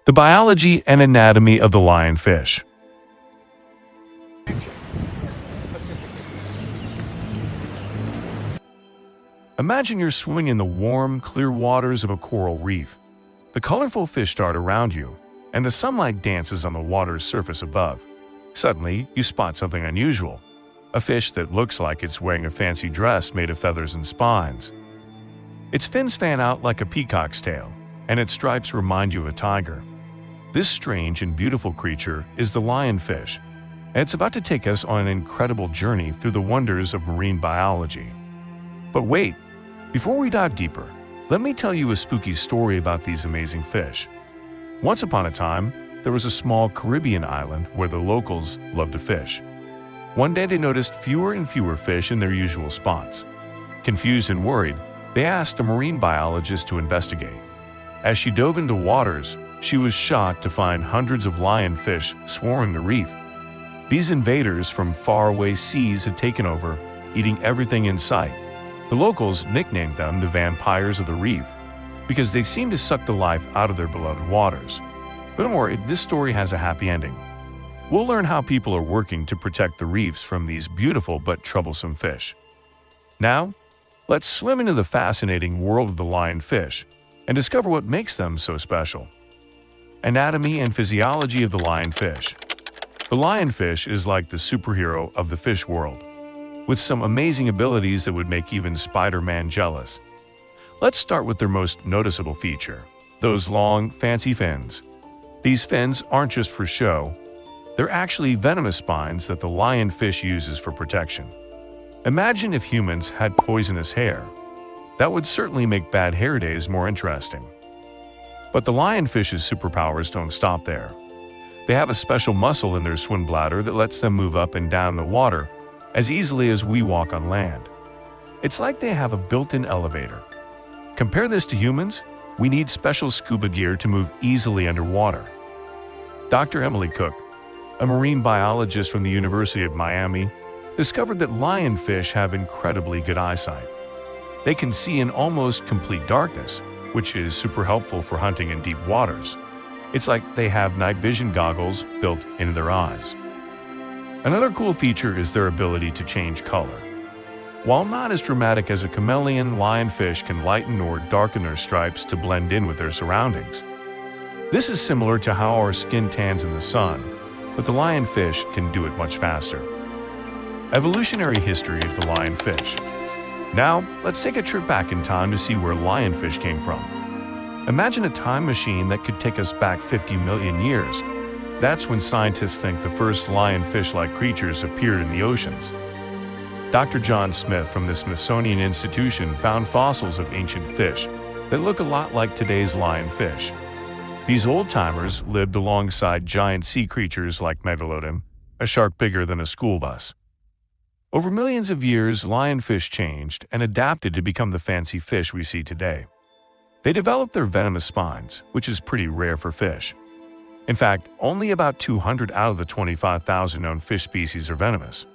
The biology and anatomy of the lionfish. Imagine you're swimming in the warm, clear waters of a coral reef. The colorful fish dart around you, and the sunlight dances on the water's surface above. Suddenly, you spot something unusual. A fish that looks like it's wearing a fancy dress made of feathers and spines. Its fins fan out like a peacock's tail, and its stripes remind you of a tiger. This strange and beautiful creature is the lionfish, and it's about to take us on an incredible journey through the wonders of marine biology. But wait, before we dive deeper, let me tell you a spooky story about these amazing fish. Once upon a time, there was a small Caribbean island where the locals loved to fish. One day they noticed fewer and fewer fish in their usual spots. Confused and worried, they asked a marine biologist to investigate. As she dove into waters, she was shocked to find hundreds of lionfish swarming the reef. These invaders from faraway seas had taken over, eating everything in sight. The locals nicknamed them the vampires of the reef because they seemed to suck the life out of their beloved waters. But don't worry, this story has a happy ending. We'll learn how people are working to protect the reefs from these beautiful but troublesome fish. Now, let's swim into the fascinating world of the lionfish and discover what makes them so special. Anatomy and physiology of the lionfish. The lionfish is like the superhero of the fish world, with some amazing abilities that would make even Spider-Man jealous. Let's start with their most noticeable feature, those long, fancy fins. These fins aren't just for show. They're actually venomous spines that the lionfish uses for protection. Imagine if humans had poisonous hair. That would certainly make bad hair days more interesting. But the lionfish's superpowers don't stop there. They have a special muscle in their swim bladder that lets them move up and down the water as easily as we walk on land. It's like they have a built-in elevator. Compare this to humans, we need special scuba gear to move easily underwater. Dr. Emily Cook, a marine biologist from the University of Miami, discovered that lionfish have incredibly good eyesight. They can see in almost complete darkness, which is super helpful for hunting in deep waters. It's like they have night vision goggles built into their eyes. Another cool feature is their ability to change color. While not as dramatic as a chameleon, lionfish can lighten or darken their stripes to blend in with their surroundings. This is similar to how our skin tans in the sun, but the lionfish can do it much faster. Evolutionary history of the lionfish. Now, let's take a trip back in time to see where lionfish came from. Imagine a time machine that could take us back 50 million years. That's when scientists think the first lionfish-like creatures appeared in the oceans. Dr. John Smith from the Smithsonian Institution found fossils of ancient fish that look a lot like today's lionfish. These old-timers lived alongside giant sea creatures like Megalodon, a shark bigger than a school bus. Over millions of years, lionfish changed and adapted to become the fancy fish we see today. They developed their venomous spines, which is pretty rare for fish. In fact, only about 200 out of the 25,000 known fish species are venomous.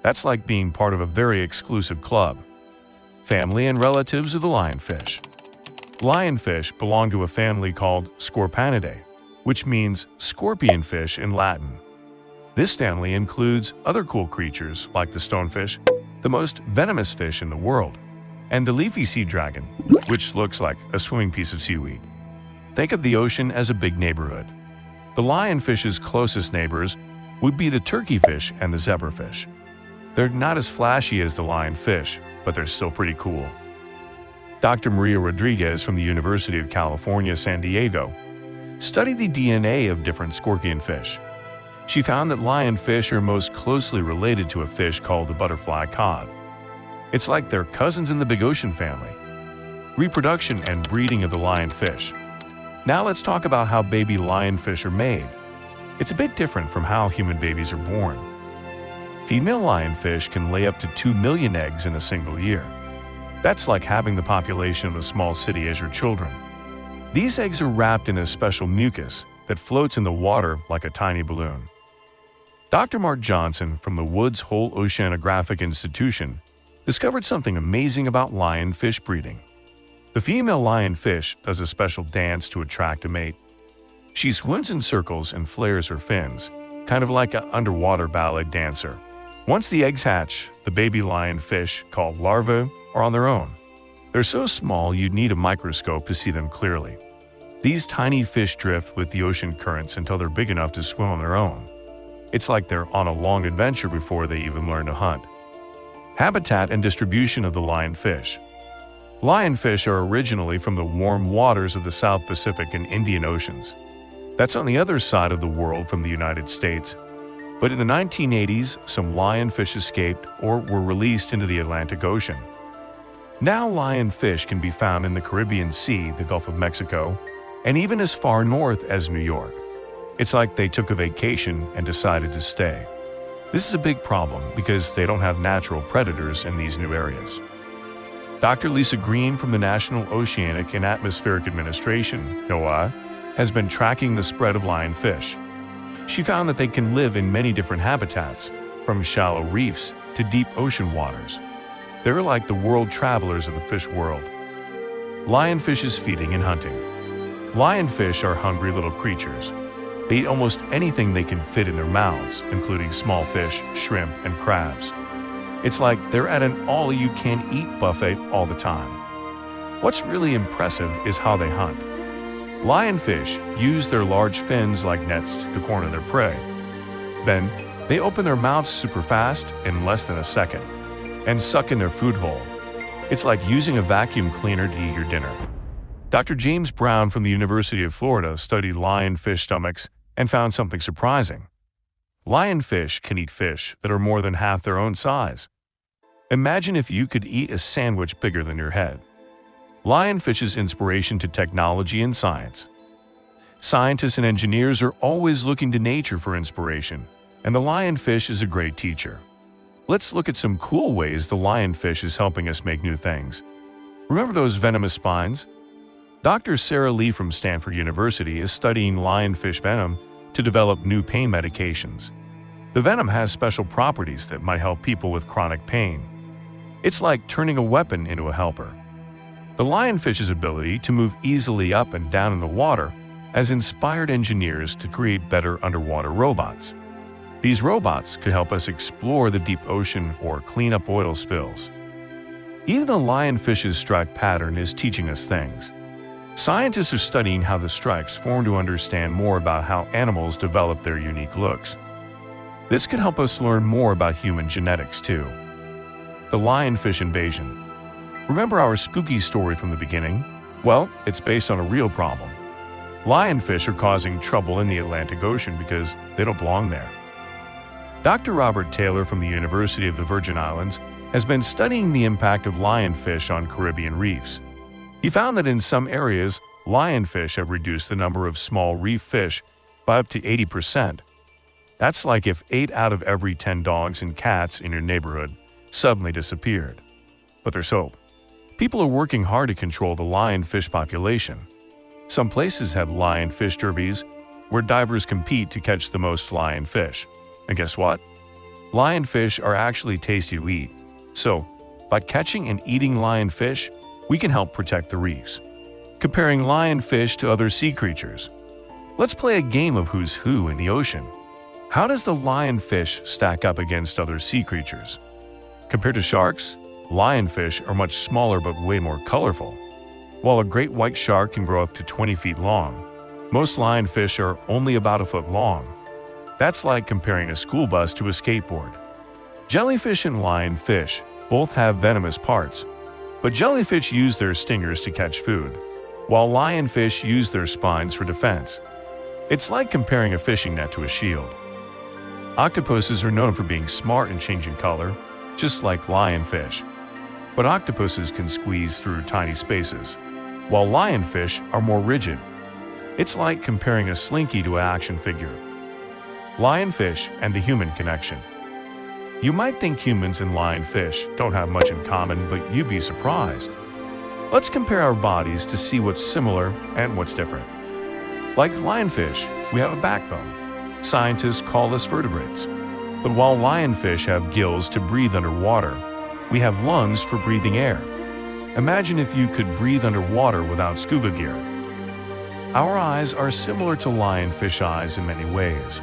That's like being part of a very exclusive club. Family and relatives of the lionfish. Lionfish belong to a family called Scorpionidae, which means scorpionfish in Latin. This family includes other cool creatures like the stonefish, the most venomous fish in the world, and the leafy sea dragon, which looks like a swimming piece of seaweed. Think of the ocean as a big neighborhood. The lionfish's closest neighbors would be the turkeyfish and the zebrafish. They're not as flashy as the lionfish, but they're still pretty cool. Dr. Maria Rodriguez from the University of California, San Diego, studied the DNA of different scorpionfish. She found that lionfish are most closely related to a fish called the butterfly cod. It's like they're cousins in the big ocean family. Reproduction and breeding of the lionfish. Now let's talk about how baby lionfish are made. It's a bit different from how human babies are born. Female lionfish can lay up to 2 million eggs in a single year. That's like having the population of a small city as your children. These eggs are wrapped in a special mucus that floats in the water like a tiny balloon. Dr. Mark Johnson from the Woods Hole Oceanographic Institution discovered something amazing about lionfish breeding. The female lionfish does a special dance to attract a mate. She swims in circles and flares her fins, kind of like an underwater ballet dancer. Once the eggs hatch, the baby lionfish, called larvae, are on their own. They're so small you'd need a microscope to see them clearly. These tiny fish drift with the ocean currents until they're big enough to swim on their own. It's like they're on a long adventure before they even learn to hunt. Habitat and distribution of the lionfish. Lionfish are originally from the warm waters of the South Pacific and Indian Oceans. That's on the other side of the world from the United States. But in the 1980s, some lionfish escaped or were released into the Atlantic Ocean. Now lionfish can be found in the Caribbean Sea, the Gulf of Mexico, and even as far north as New York. It's like they took a vacation and decided to stay. This is a big problem because they don't have natural predators in these new areas. Dr. Lisa Green from the National Oceanic and Atmospheric Administration, NOAA, has been tracking the spread of lionfish. She found that they can live in many different habitats, from shallow reefs to deep ocean waters. They're like the world travelers of the fish world. Lionfish's feeding and hunting. Lionfish are hungry little creatures. They eat almost anything they can fit in their mouths, including small fish, shrimp, and crabs. It's like they're at an all-you-can-eat buffet all the time. What's really impressive is how they hunt. Lionfish use their large fins like nets to corner their prey. Then, they open their mouths super fast in less than a second and suck in their food hole. It's like using a vacuum cleaner to eat your dinner. Dr. James Brown from the University of Florida studied lionfish stomachs and found something surprising. Lionfish can eat fish that are more than half their own size. Imagine if you could eat a sandwich bigger than your head. Lionfish's inspiration to technology and science. Scientists and engineers are always looking to nature for inspiration, and the lionfish is a great teacher. Let's look at some cool ways the lionfish is helping us make new things. Remember those venomous spines? Dr. Sarah Lee from Stanford University is studying lionfish venom to develop new pain medications. The venom has special properties that might help people with chronic pain. It's like turning a weapon into a helper. The lionfish's ability to move easily up and down in the water has inspired engineers to create better underwater robots. These robots could help us explore the deep ocean or clean up oil spills. Even the lionfish's strike pattern is teaching us things. Scientists are studying how the strikes form to understand more about how animals develop their unique looks. This could help us learn more about human genetics too. The lionfish invasion. Remember our spooky story from the beginning? Well, it's based on a real problem. Lionfish are causing trouble in the Atlantic Ocean because they don't belong there. Dr. Robert Taylor from the University of the Virgin Islands has been studying the impact of lionfish on Caribbean reefs. He found that in some areas, lionfish have reduced the number of small reef fish by up to 80%. That's like if 8 out of every 10 dogs and cats in your neighborhood suddenly disappeared. But there's hope. People are working hard to control the lionfish population. Some places have lionfish derbies where divers compete to catch the most lionfish. And guess what? Lionfish are actually tasty to eat. So, by catching and eating lionfish, we can help protect the reefs. Comparing lionfish to other sea creatures. Let's play a game of who's who in the ocean. How does the lionfish stack up against other sea creatures? Compared to sharks, lionfish are much smaller but way more colorful. While a great white shark can grow up to 20 feet long, most lionfish are only about a foot long. That's like comparing a school bus to a skateboard. Jellyfish and lionfish both have venomous parts, but jellyfish use their stingers to catch food, while lionfish use their spines for defense. It's like comparing a fishing net to a shield. Octopuses are known for being smart and changing color, just like lionfish. But octopuses can squeeze through tiny spaces, while lionfish are more rigid. It's like comparing a slinky to an action figure. Lionfish and the human connection. You might think humans and lionfish don't have much in common, but you'd be surprised. Let's compare our bodies to see what's similar and what's different. Like lionfish, we have a backbone. Scientists call us vertebrates. But while lionfish have gills to breathe underwater, we have lungs for breathing air. Imagine if you could breathe underwater without scuba gear. Our eyes are similar to lionfish eyes in many ways.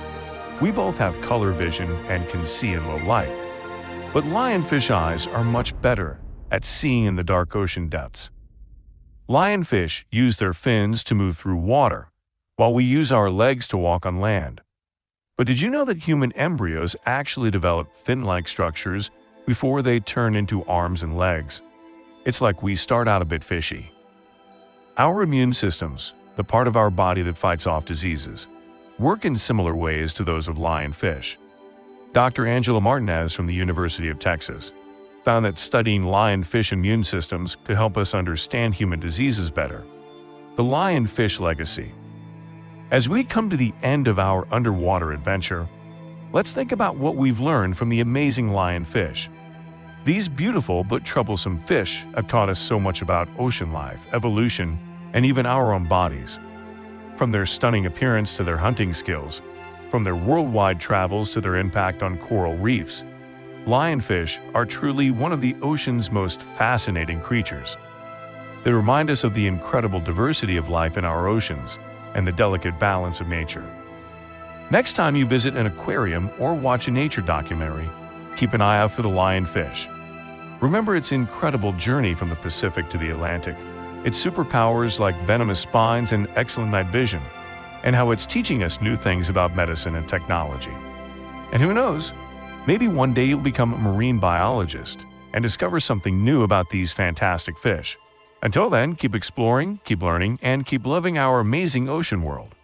We both have color vision and can see in low light. But lionfish eyes are much better at seeing in the dark ocean depths. Lionfish use their fins to move through water, while we use our legs to walk on land. But did you know that human embryos actually develop fin-like structures before they turn into arms and legs? It's like we start out a bit fishy. Our immune systems, the part of our body that fights off diseases, work in similar ways to those of lionfish. Dr. Angela Martinez from the University of Texas found that studying lionfish immune systems could help us understand human diseases better. The lionfish legacy. As we come to the end of our underwater adventure, let's think about what we've learned from the amazing lionfish. These beautiful but troublesome fish have taught us so much about ocean life, evolution, and even our own bodies. From their stunning appearance to their hunting skills, from their worldwide travels to their impact on coral reefs, lionfish are truly one of the ocean's most fascinating creatures. They remind us of the incredible diversity of life in our oceans and the delicate balance of nature. Next time you visit an aquarium or watch a nature documentary, keep an eye out for the lionfish. Remember its incredible journey from the Pacific to the Atlantic, its superpowers like venomous spines and excellent night vision, and how it's teaching us new things about medicine and technology. And who knows, maybe one day you'll become a marine biologist and discover something new about these fantastic fish. Until then, keep exploring, keep learning, and keep loving our amazing ocean world.